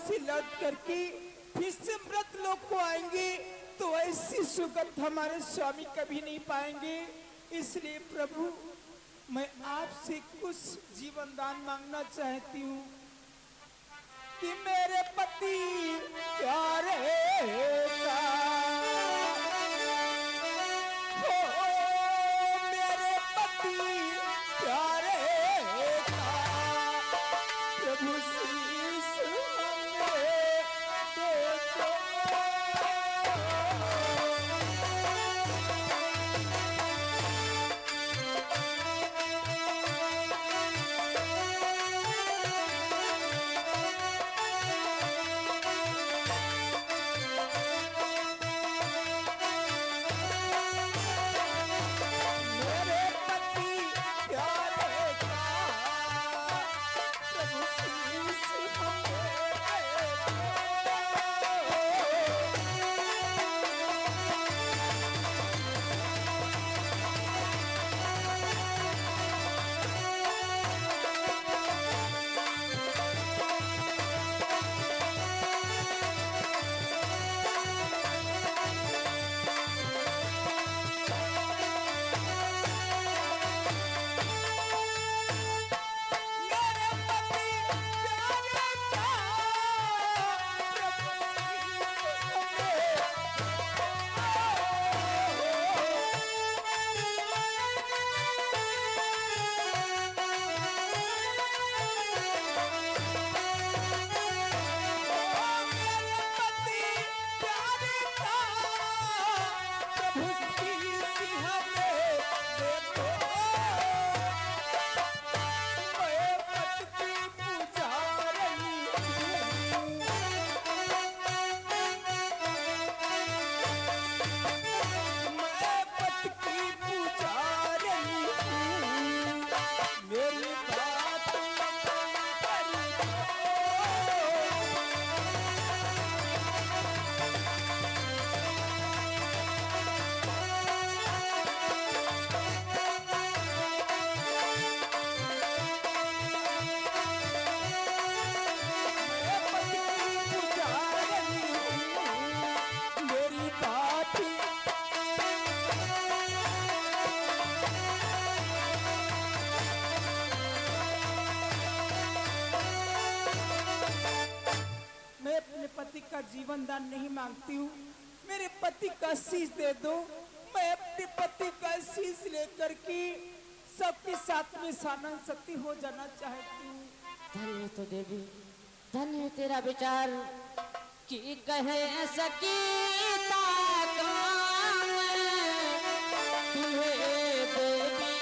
से लौट करके फिर से मृत लोक को आएंगे तो ऐसी सुगंध हमारे स्वामी कभी नहीं पाएंगे। इसलिए प्रभु मैं आपसे कुछ जीवन दान मांगना चाहती हूँ कि मेरे पति प्यारे का मेरे पति प्यारे का प्रभु शीश हमें दे दो। जीवन दान नहीं मांगती हूँ, मेरे पति का शीश दे दो। मैं अपने पति का शीश लेकर के सबके साथ में सानंद सती हो जाना चाहती हूँ। धन्य तो देवी, धन्य तेरा विचार कि कहे सकी तुम्हें देवी,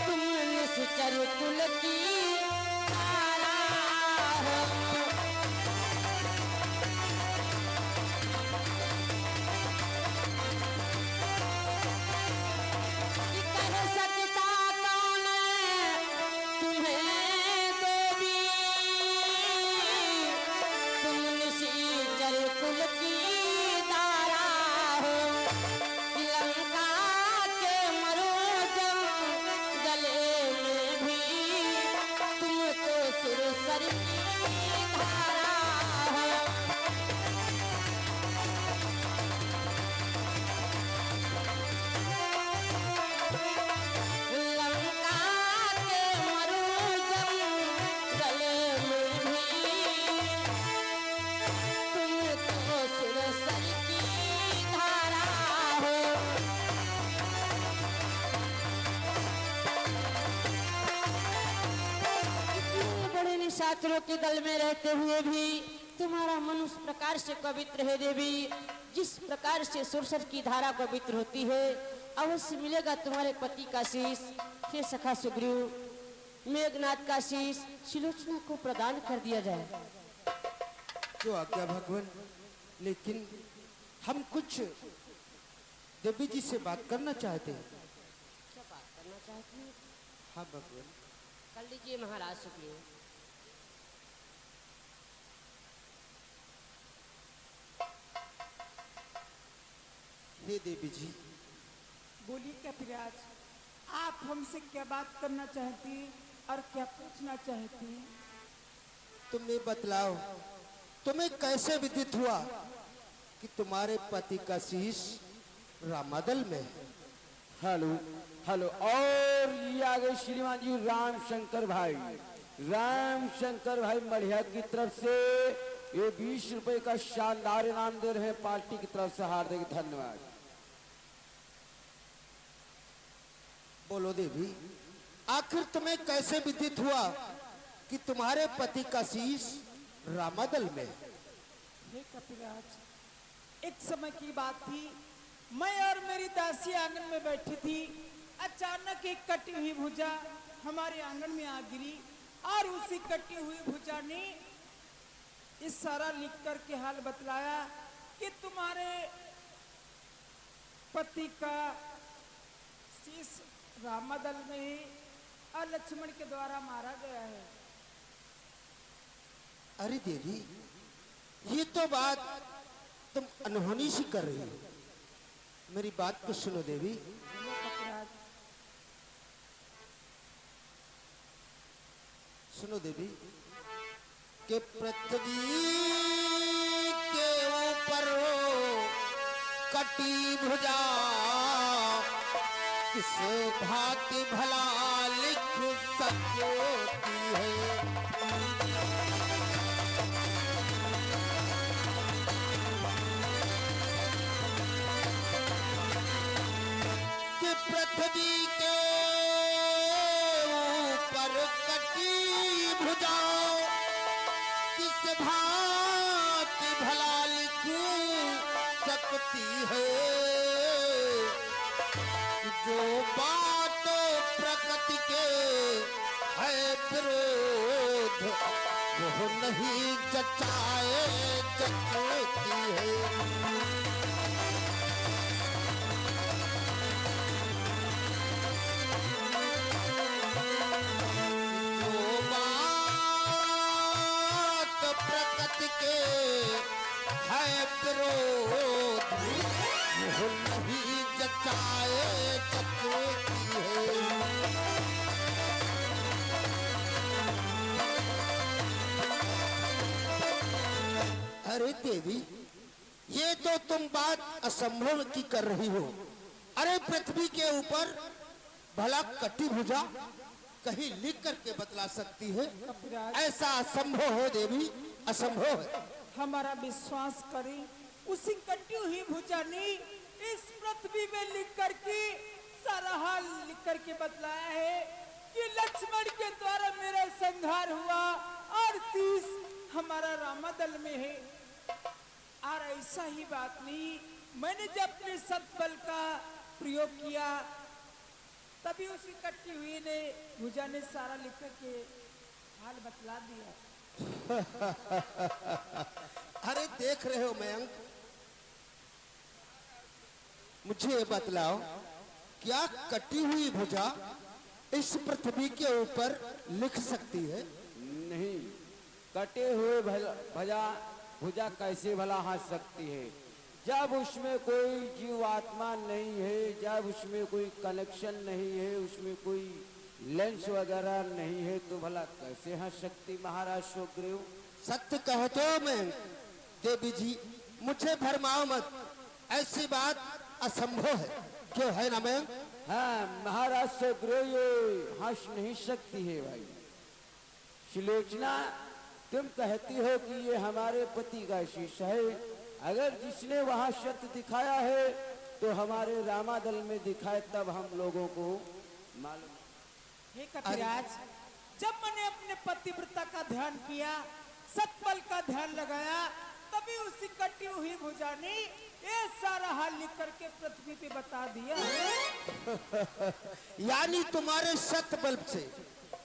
तुम निश्चर कुल की छात्रों के दल में रहते हुए भी तुम्हारा मन उस प्रकार से पवित्र है देवी, जिस प्रकार से सुरसर की धारा पवित्र होती है। अवश्य मिलेगा तुम्हारे पति का शीश। हे सखा सुग्रीव, मेघनाथ का शीश सुलोचना को प्रदान कर दिया जाए। जो आज्ञा भगवान, लेकिन हम कुछ देवी जी से बात करना चाहते हैं। क्या बात करना चाहती हैं? हाँ भगवान। कर लीजिए महाराज सुग्रीव। हे देवी जी। बोलिए कपिराज, आप हमसे क्या बात करना चाहती हैं और क्या पूछना चाहती हैं? तुम्हें बतलाओ, तुम्हें कैसे विदित हुआ कि तुम्हारे पति का शीश रामादल में है? Hello hello. और ये आ गए श्रीमान जी रामशंकर भाई, रामशंकर भाई मढ़िया की तरफ से ये 20 रुपए का शानदार इनाम दे रहे हैं पार्टी की तरफ से। हार्दिक धन्यवाद। बोलो देवी, आखिर तुम्हें कैसे विदित हुआ कि तुम्हारे पति का शीश रामादल में है? हे कपिराज, एक समय की बात थी, मैं और मेरी दासी आंगन में बैठी थी। अचानक एक कटी हुई भुजा हमारे आंगन में आ गिरी और उसी कटी हुई भुजा ने इस सारा लिख कर के हाल बतलाया कि तुम्हारे पति का शीश रामादल में है और लक्ष्मण के द्वारा मारा गया है। अरे देवी, ये तो बात तुम अनहोनी सी कर रही हो। मेरी बात को सुनो देवी। सुनो देवी, कि पृथ्वी के ऊपर कटी भुजा किस भांति भला लिख सकती है। कि पृथ्वी के ऊपर कटी भुजा किस भांति भला लिख सकती है। जो बात प्रकृति के है विरोध वो नहीं जचाए जचती है। के है विरोध वो नहीं जचाए जचती है। अरे देवी, ये तो तुम बात असंभव की कर रही हो। अरे पृथ्वी के ऊपर भला कटी भुजा कहीं लिख करके बतला सकती है? ऐसा असंभव हो देवी, असंभव है। हमारा विश्वास करें, उसी कटी हुई भुजा ने इस पृथ्वी में लिख करके सारा हाल लिख करके बतलाया है कि लक्ष्मण के द्वारा मेरा संहार हुआ और शीश हमारा रामादल में है। और ऐसा ही बात नहीं, मैंने जब अपने सतबल का प्रयोग किया तभी उसी कटी हुई ने भुजा ने सारा लिख करके हाल बतला दिया। अरे देख रहे हो मयंक, मुझे ये बतलाओ, क्या कटी हुई भुजा इस पृथ्वी के ऊपर लिख सकती है? नहीं, कटे हुए भुजा कैसे भला हंस सकती है? जब उसमें कोई जीवात्मा नहीं है, जब उसमें कोई कनेक्शन नहीं है, उसमें कोई लेंस वगैरह नहीं है, तो भला कैसे हंस सकती महाराज सुग्रीव? सत्य कहते हो मैं देवी जी, मुझे भरमाओ मत, ऐसी बात असंभव है। क्यों है ना मैं? हाँ महाराज सुग्रीव, ये हंस नहीं सकती है भाई। सुलोचना, तुम कहती हो कि ये हमारे पति का शीश है। अगर जिसने वहां सत्य दिखाया है तो हमारे रामादल में दिखाए, तब हम लोगों को मालूम। हे कपिराज, जब मैंने अपने पतिव्रता का ध्यान किया, सतबल का ध्यान लगाया, तभी उसी कटी हुई भुजा ने ये सारा हाल लिख करके पृथ्वी पे बता दिया। यानी तुम्हारे सत बल से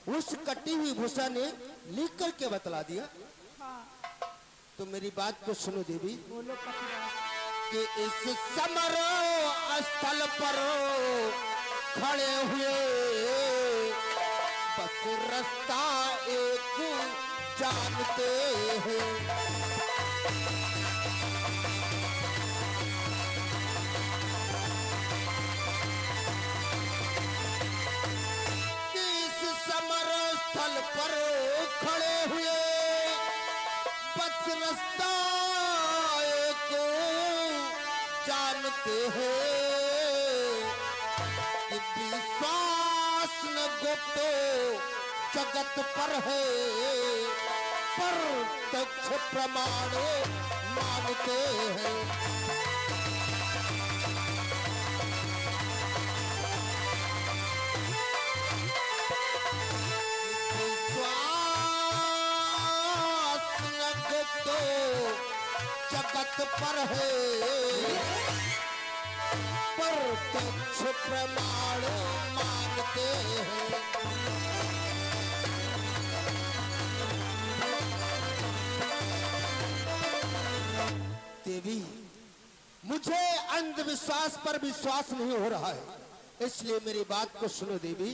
उस कटी हुई भूषा ने लिख करके बतला दिया। हाँ। तो मेरी बात को सुनो देवी। बोलो कपिराज। कि इस समर स्थल पर खड़े हुए बस रास्ता एक जानते हैं। कि इस समर स्थल पर खड़े हुए जानते हैं कि विश्वास न गुप्त जगत पर है, प्रत्यक्ष प्रमाण मानते हैं। जगत पर है, प्रत्यक्ष प्रमाण मानते हैं। देवी, मुझे अंधविश्वास पर विश्वास नहीं हो रहा है, इसलिए मेरी बात को सुनो देवी।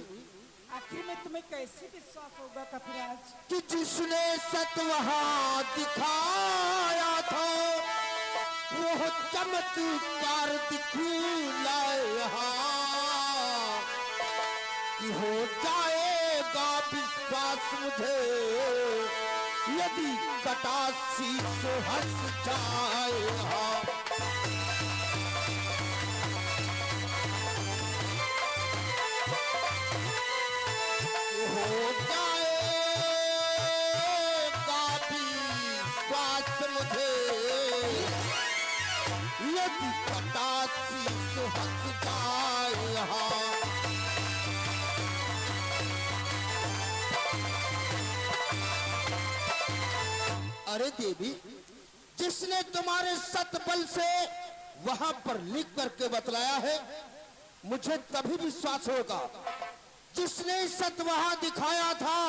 आखिर में तुम्हें कैसे विश्वास होगा कपिराज कि जिसने सत वहां दिखाया था वो चमत्कार दिखलाए यहाँ, कि हो जाएगा विश्वास मुझे यदि कटासी से हंस जाए यहाँ। हो जाएगा विश्वास मुझे यदि कटासी से हंस जाए यहाँ। अरे देवी, जिसने तुम्हारे सतबल से वहां पर लिख करके बतलाया है, मुझे तभी विश्वास होगा। जिसने सत वहां दिखाया था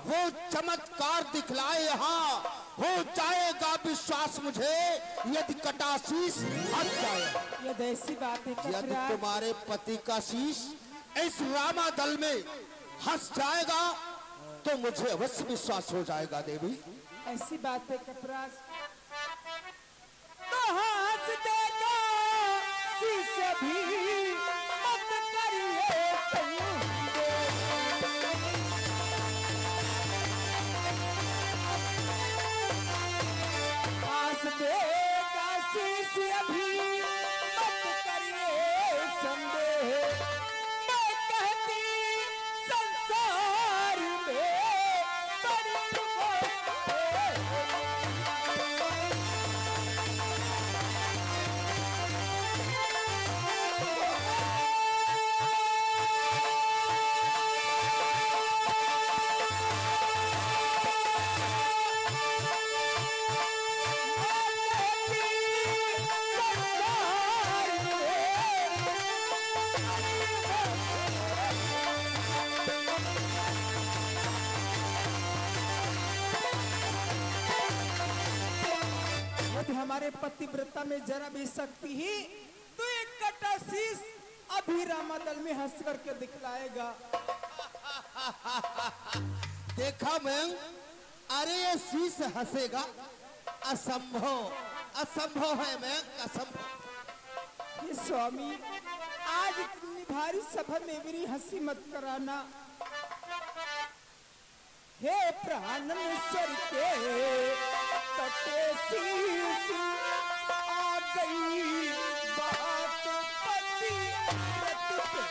वो चमत्कार दिखलाए यहाँ, हो जाएगा विश्वास मुझे यदि कटाशीष हट जाए। यदि ऐसी बात है यदि कपिराज, तुम्हारे पति का शीश इस रामा दल में हंस जाएगा तो मुझे अवश्य विश्वास हो जाएगा देवी। ऐसी बात है कपिराज, तो हंस देगा शीशे भी मत करिए संदेह। हंस देगा शीशे भी मत करिए संदेह। मैं कहती संसार में बड़ी यदि हमारे पतिव्रता में जरा भी शक्ति ही तो एक कटा शीश अभी रामादल में हंस करके दिखलाएगा। देखा मैं, अरे ये शीश हंसेगा, असंभव असंभव है मैं, असंभव। ये स्वामी, आज इतनी भारी सभा में मेरी हंसी मत कराना। हे प्राणेश्वर के कटे शीश आ गई बात पति व्रत पे।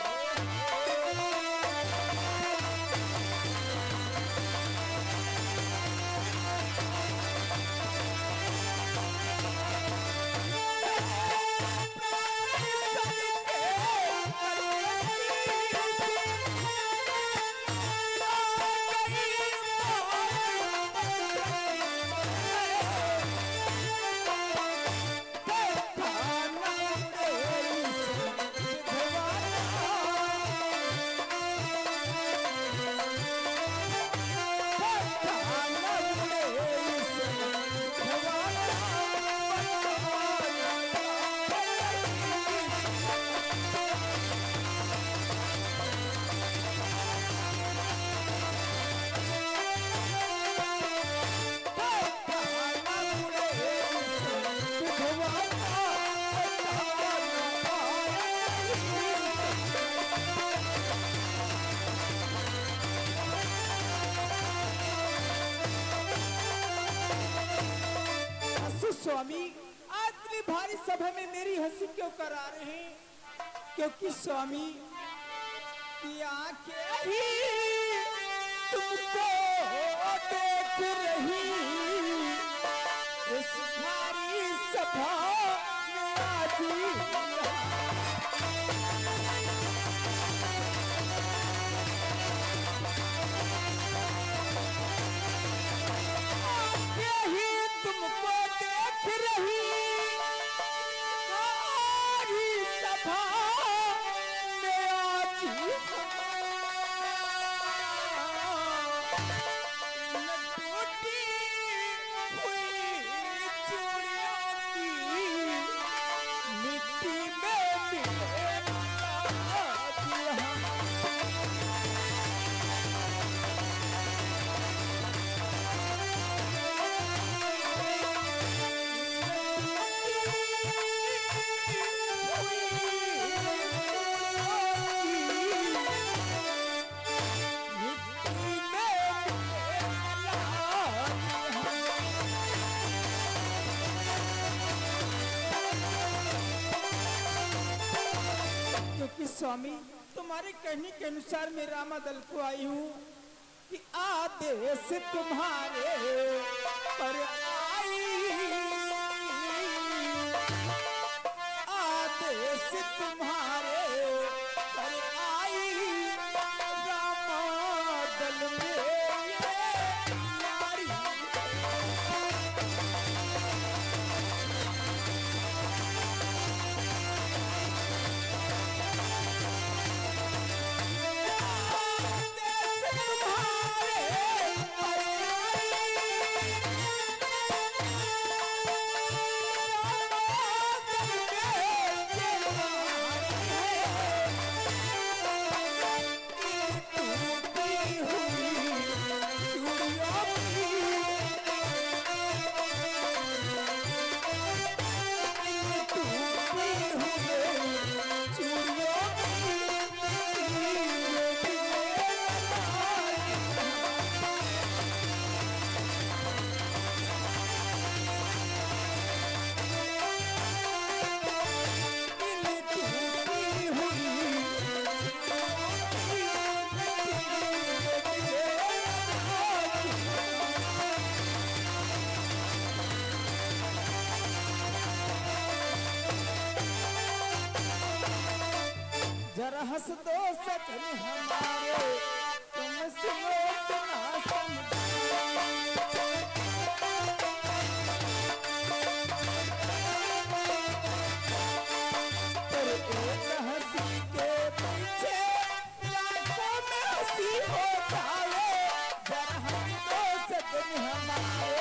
सभा में मेरी हंसी क्यों करा रहे हैं? क्योंकि स्वामी की आंखें ही तुमको देख रही इस सारी सभा में आज तुमको देख रही सारी सभा में आज टूटी हुई चूड़ियों की मिट्टी में मिले आज हम। क्योंकि स्वामी तुम्हारे कहने के अनुसार मैं रामादल को आई हूँ कि आदेश तुम्हारे पर आई, आदेश तुम्हारे पर आई रामादल में ये नारी। जरा हंस दो सजन हमारे तुम सुनो ना समझो। पर एक हंसी के पीछे लाखों में हंसी हो जाए। जरा हंस दो सजन हमारे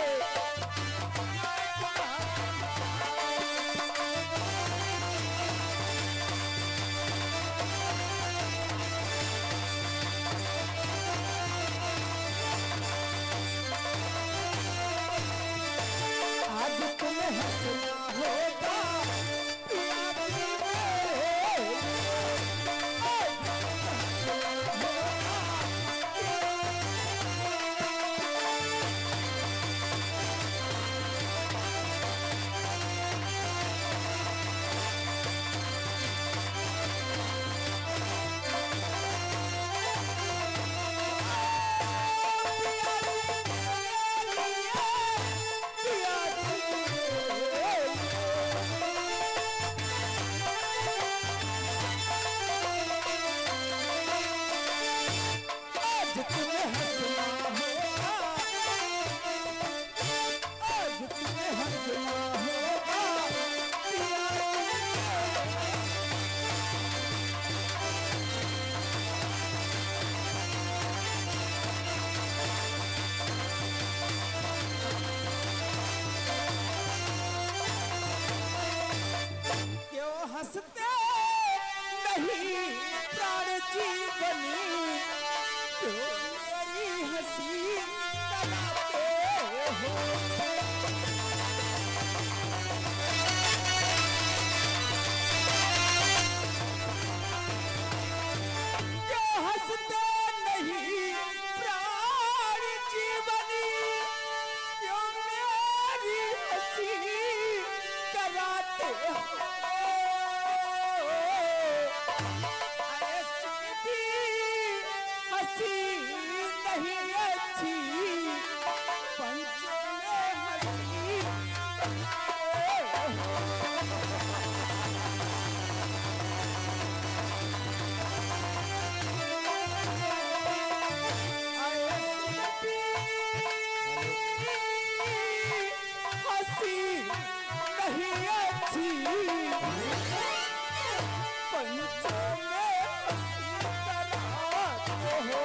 हंसते नहीं प्राण जीवनी तो मेरी हंसी बनाते हो। क्यों हंसते नहीं प्राण जीवनी क्यों मेरी हंसी कराते ऐसी भी हंसी नहीं अच्छी पंचों में हंसी हंसी नहीं अच्छी पंचों में हंसी कराते हो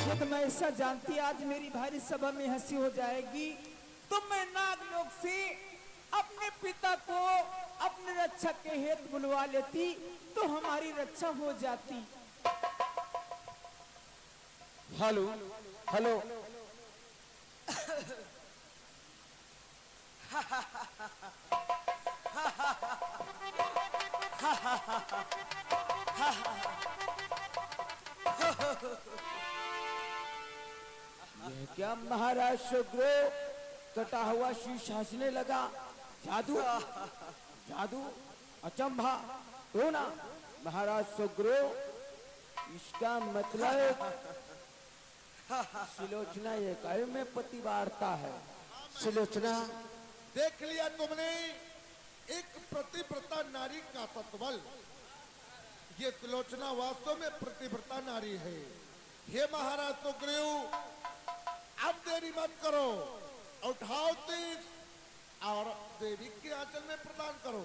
खुद मैं ऐसा जानती आज मेरी भारी सभा में हंसी हो जाएगी तो मैं नागलोक से अपने पिता को अपने रक्षा के हेतु बुलवा लेती तो हमारी रक्षा हो जाती। हेलो हेलो यह क्या महाराज सुग्रो कटा हुआ शीश हंसने लगा। जादू जादू अचंभा तो ना महाराज सुग्रो इसका मतलब सुलोचना ये काय में पति वार्ता है। सुलोचना, देख लिया तुमने एक प्रतिव्रता नारी का तत्वल। ये सुलोचना वास्तव में प्रतिव्रता नारी है। हे महाराज सुग्रीव, अब देरी मत करो, उठाओ तीर और देवी के आंचल में प्रदान करो।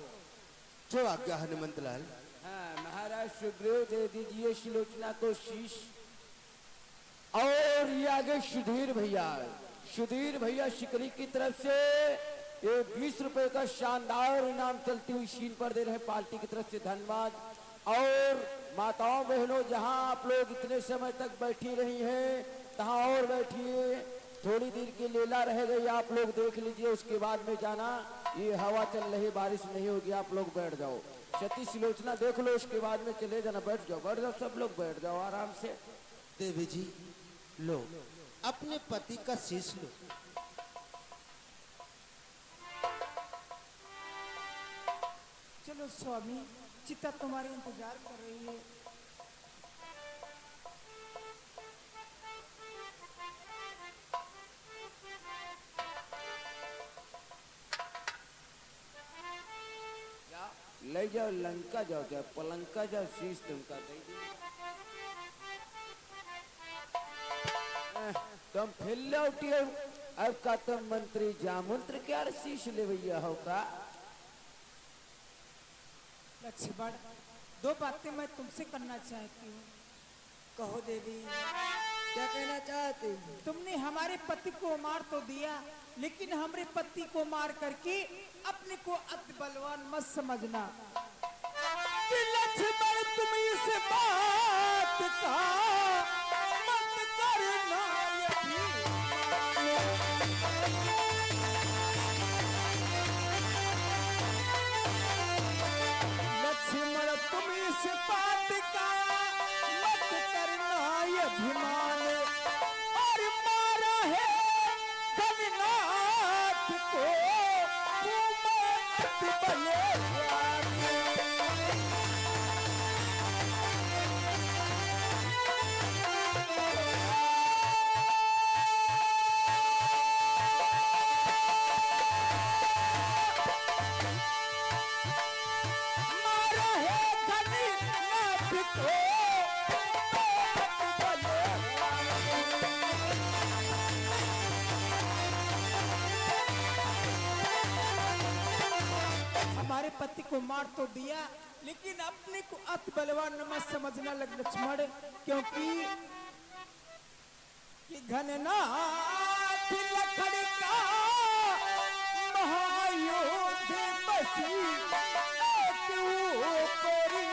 जो आज्ञा हनुमंत लाल। हाँ महाराज सुग्रीव दे दीजिए सुलोचना को शीश। और ये आगे सुधीर भैया शिकरी की तरफ से ये 20 रुपए का शानदार इनाम चलती हुई शीन पर दे रहे हैं पार्टी की तरफ से, धन्यवाद। और माताओं बहनों, जहां आप लोग इतने समय तक बैठी रही हैं तहां और बैठिए, थोड़ी देर की लीला रह गई, आप लोग देख लीजिए, उसके बाद में जाना। ये हवा चल रही, बारिश नहीं होगी, आप लोग बैठ जाओ। सती सुलोचना देख लो, उसके बाद में चले जाना। बैठ जाओ सब लोग बैठ जाओ आराम से। देवी जी लो, अपने पति का शीश लो। चलो स्वामी, चिता तुम्हारे इंतजार कर रही है। ले जाओ लंका जाओ, जाओ पलंका जाओ, शीश तुमका दे दी। तुम फिर लौटियो, अब का तुम मंत्री जामंत्र क्या शीश ले भैया हो का। लक्ष्मण, दो बातें मैं तुमसे करना चाहती हूँ। कहो देवी, क्या कहना चाहते हो? तुमने हमारे पति को मार तो दिया, लेकिन हमारे पति को मार करके अपने को अति बलवान मत समझना। कि लक्ष्मण तुम इस बात का मत करना लक्ष्मण तुम इस बात का मत करना अभिमान, और मारा है गणनाथ को तुम मारा है गणनाथ को हमारे पति को मार तो दिया, लेकिन अपने को अति बलवान मत समझना लक्ष्मण, क्योंकि कि घननाथ लखड़ का महायोद्ध बसी एक ऊपरी।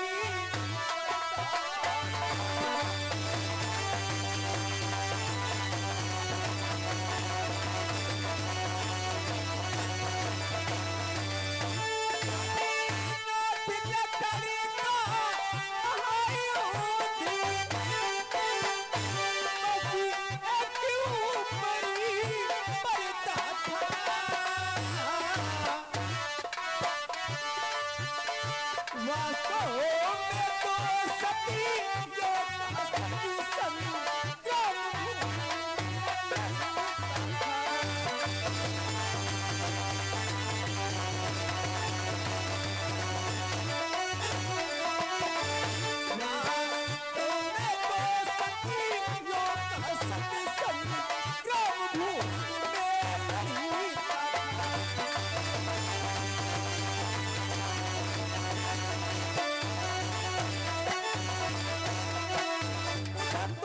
क्यों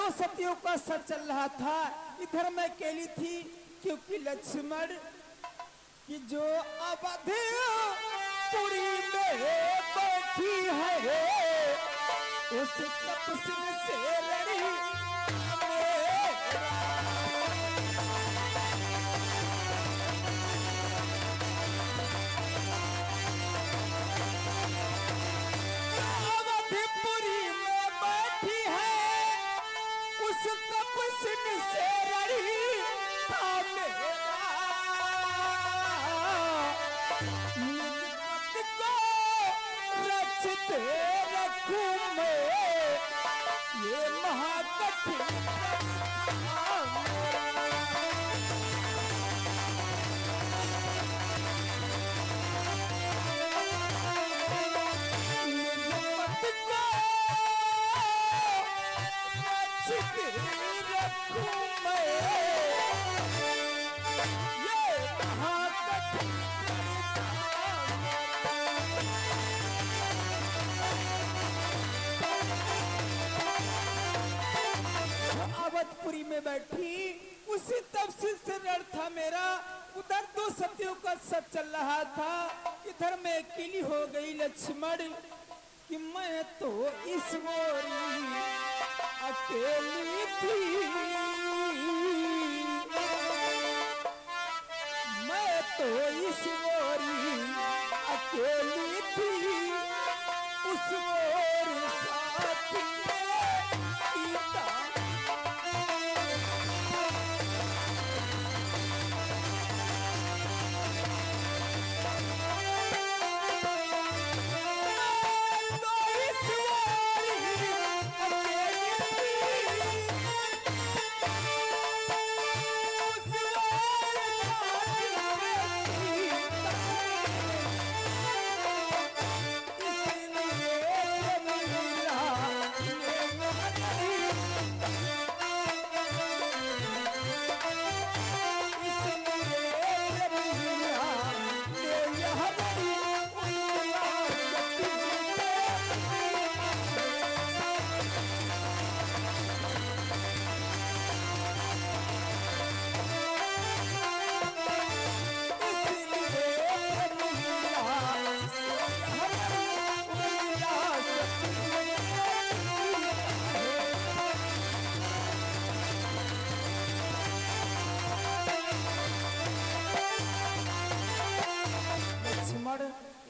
दो सतियों का सच चल रहा था, इधर मैं अकेली थी, क्योंकि लक्ष्मण कि जो अवधपुरी में बैठी है उस तपस्वी से लड़ी अवधपुरी में बैठी है उस तपस्वी से लड़ी था मेरा रचते रखूं मैं ये महाकठिन अवधपुरी में बैठी उसी तपस्वी से रण था मेरा, उधर दो सतियों का सच चल रहा था, इधर मैं अकेली हो गई लक्ष्मण कि मैं तो इस मोरी अकेली थी, मैं तो इस मोरी अकेली थी, उस मोर साथ में सीता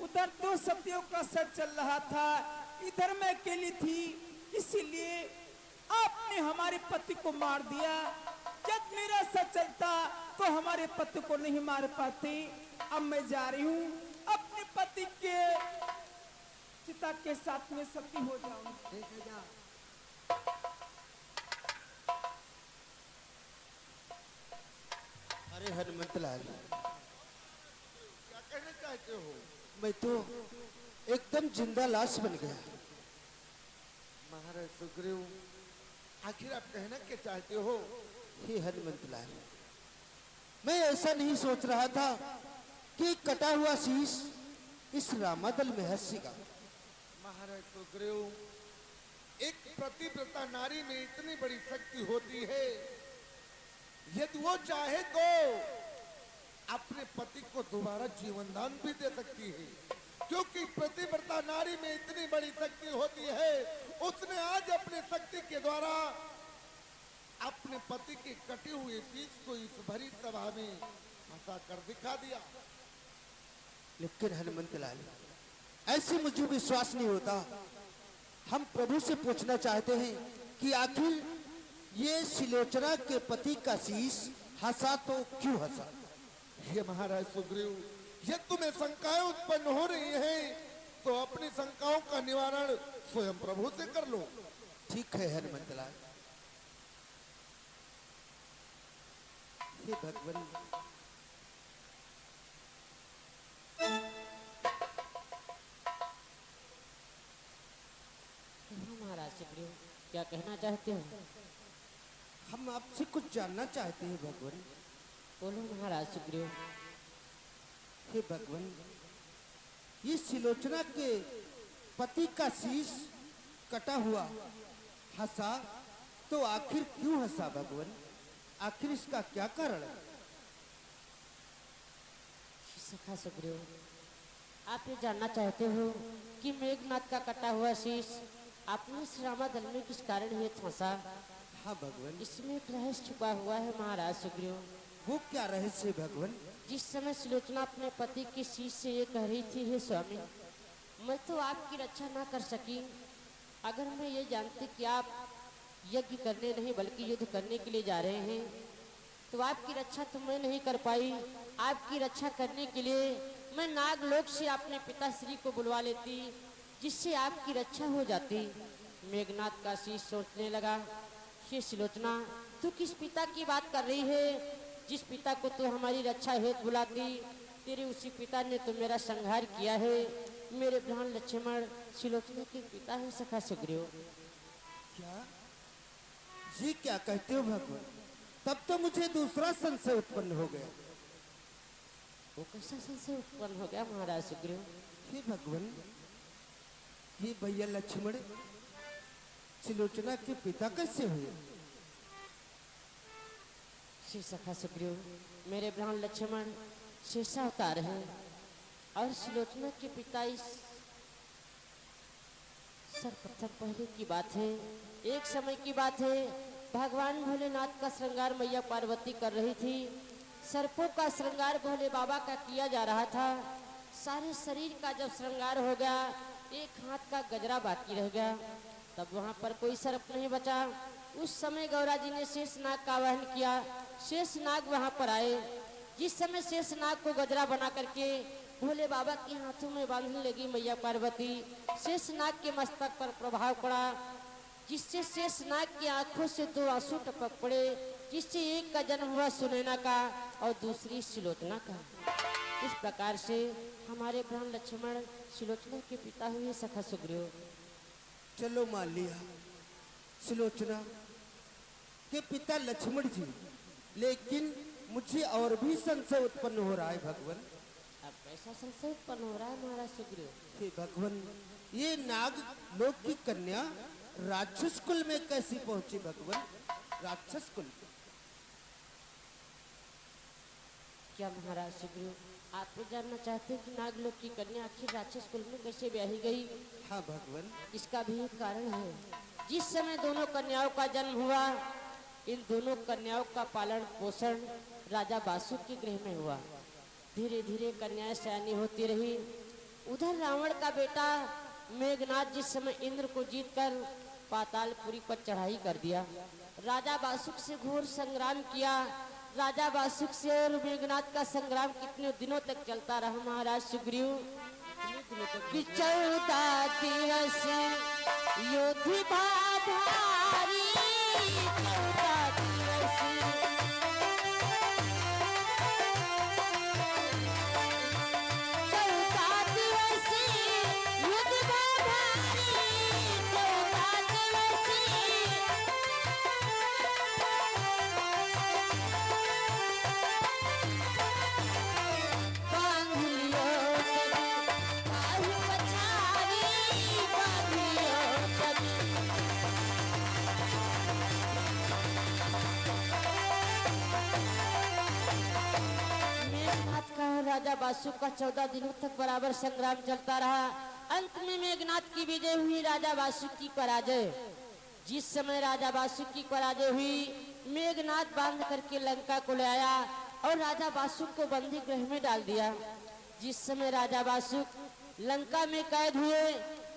उधर दो सतियों का सच चल रहा था, इधर मैं अकेली थी, इसीलिए आपने हमारे पति को मार दिया। जब मेरा सच चलता तो हमारे पति को नहीं मार पाते। अब मैं जा रही हूँ, अपने पति के चिता के साथ में सती हो जाऊंगी। अरे हनुमंत लाल, क्या कहना चाहते हो? मैं तो एकदम जिंदा लाश बन गया। महाराज सुग्रीव, आखिर आप कहना क्या चाहते हो? हे हनुमंत लाल, मैं ऐसा नहीं सोच रहा था कि कटा हुआ शीश इस रामादल में हंसेगा। महाराज सुग्रीव, एक प्रतिव्रता नारी में इतनी बड़ी शक्ति होती है, यदि वो चाहे तो अपने पति को दोबारा जीवन दान भी दे सकती है, क्योंकि प्रतिव्रता नारी में इतनी बड़ी शक्ति होती है। उसने आज अपने शक्ति के द्वारा अपने पति के कटे हुए शीश को इस भरी सभा में हंसा कर दिखा दिया। लेकिन हनुमंत लाल, ऐसे मुझे विश्वास नहीं होता। हम प्रभु से पूछना चाहते हैं कि आखिर ये सिलोचना के पति का शीश हंसा तो क्यों हंसा? ये महाराज सुग्रीव, ये तुम्हें शंकाएं उत्पन्न हो रही हैं, तो अपनी शंकाओं का निवारण स्वयं प्रभु से कर लो। ठीक है हनुमंत लाल। हे भगवान, महाराज सुग्रीव, क्या कहना चाहते हो? हम आपसे कुछ जानना चाहते हैं भगवान। बोलो महाराज सुग्रीव। हे भगवान, ये सिलोचना के पति का शीश कटा हुआ हंसा तो आखिर क्यों हंसा भगवान? आखिर इसका क्या कारण है? सखा सुग्रीव, आप ये जानना चाहते हो कि मेघनाथ का कटा हुआ शीश अपने श्री रामादल में किस कारण ये फंसा? हाँ भगवान। इसमें एक रहस्य छुपा हुआ है महाराज सुग्रीव। वो क्या रहस्य भगवान? जिस समय सुलोचना अपने पति के शीश से ये कह रही थी, हे स्वामी, मैं तो आपकी रक्षा ना कर सकी। अगर मैं ये जानती कि आप यज्ञ करने नहीं बल्कि युद्ध करने के लिए जा रहे हैं, तो आपकी रक्षा तो मैं नहीं कर पाई। आपकी रक्षा करने के लिए मैं नागलोक से अपने पिताश्री को बुलवा लेती, जिससे आपकी रक्षा हो जाती। मेघनाथ का शीश सोचने लगा, हे सुलोचना, तू किस पिता की बात कर रही है? जिस पिता को तू हमारी रक्षा हेतु बुलाती, तेरे उसी पिता ने तो मेरा संहार किया है। मेरे प्राण लक्ष्मण सुलोचना के पिता है सखा सुग्रीव। क्या ये क्या कहते हो भगवान? तब तो मुझे दूसरा संशय उत्पन्न हो गया। वो कैसा संशय उत्पन्न हो गया महाराज सुग्रीव? हे भगवान, ये भैया लक्ष्मण सुलोचना के पिता कैसे हुए? श्री सखा सुग्रीव, मेरे प्राण लक्ष्मण शेषावतार है और सुलोचना के पिता इस सर्वप्रथम पहले की बात है। एक समय की बात है, भगवान भोलेनाथ का श्रृंगार मैया पार्वती कर रही थी। सर्पों का श्रृंगार भोले बाबा का किया जा रहा था। सारे शरीर का जब श्रृंगार हो गया, एक हाथ का गजरा बाकी रह गया। तब वहाँ पर कोई सर्प नहीं बचा। उस समय गौरा जी ने शेषनाग का आवाहन किया। शेषनाग वहाँ पर आए। जिस समय शेषनाग को गजरा बना करके भोले बाबा के हाथों में बांधने लगी मैया पार्वती, शेषनाग के मस्तक पर प्रभाव पड़ा, जिससे शेषनाग की आंखों से दो आंसू टपक पड़े, जिससे एक का जन्म हुआ सुनैना का और दूसरी सुलोचना का। इस प्रकार से हमारे प्राण लक्ष्मण सुलोचना के पिता हुए सखा सुग्रीव। चलो मान लिया सुलोचना के पिता लक्ष्मण जी, लेकिन मुझे और भी संशय उत्पन्न हो रहा है भगवान। अब कैसा संशय उत्पन्न हो रहा है महाराज सुग्रीव? हे भगवान, ये नाग लोक की कन्या राक्षस कुल में कैसी पहुंची भगवान? राक्षस कुल क्या महाराज सुग्रीव, आप ये जानना चाहते हैं कि नागलोक की कन्या आखिर राक्षस कुल में कैसे ब्याही गई? हाँ भगवान। इसका भी एक कारण है। जिस समय दोनों कन्याओं का जन्म हुआ, इन दोनों कन्याओं का पालन पोषण राजा बासु के गृह में हुआ। धीरे धीरे कन्याएं सयानी होती रही। उधर रावण का बेटा मेघनाथ जिस समय इंद्र को जीतकर पातालपुरी पर चढ़ाई कर दिया, राजा बासुक से घोर संग्राम किया। राजा बासुक से और मेघनाथ का संग्राम कितने दिनों तक चलता रहा महाराज सुग्रीव? कि 14 दिवस युद्ध भारी, 14 दिवस 14 दिवस युद्ध भारी, 14 दिवस बांध लियो बाहु पछारी, बांध लियो कभी। मेघनाथ का और राजा बासु का 14 दिनों तक बराबर संग्राम चलता रहा। अंत में मेघनाथ की विजय हुई, राजा बासु की पराजय। जिस समय राजा बासु की पराजय हुई, मेघनाथ बांध करके लंका को ले आया और राजा बासु को बंदी गृह में डाल दिया। जिस समय राजा बासु लंका में कैद हुए,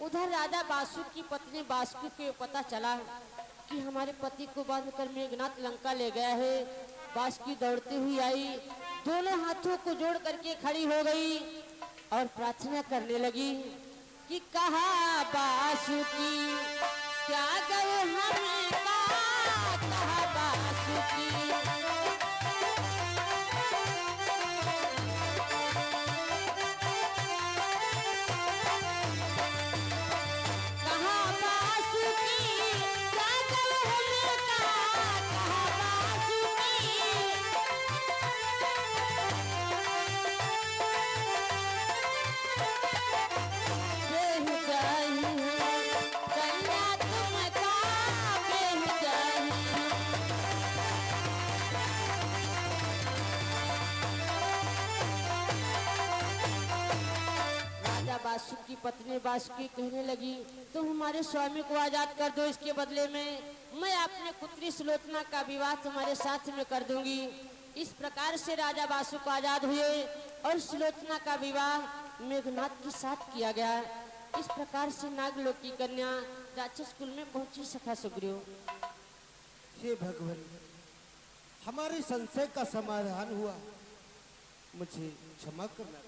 उधर राजा बासु की पत्नी बासु को पता चला कि हमारे पति को बांधकर मेघनाथ लंका ले गया है। बासु दौड़ती हुई आई, दोनों हाथों को जोड़ करके खड़ी हो गई और प्रार्थना करने लगी कि कहा बासु की क्या गए हमें का, कहा बासु की बेहु जाई है कन्या तुम का, बेहु उसकी पत्नी वासुकी कहने लगी, तुम हमारे स्वामी को आजाद कर दो, इसके बदले में मैं अपने पुत्री सुलोचना का विवाह तुम्हारे साथ में कर दूंगी। इस प्रकार से राजा वासु को आजाद हुए और सुलोचना का विवाह मेघनाथ के साथ किया गया। इस प्रकार से नागलोक की कन्या राक्षस कुल में पहुंची सखा सुग्रीव। हे भगवान, हमारे संशय का समाधान हुआ, मुझे क्षमा करना।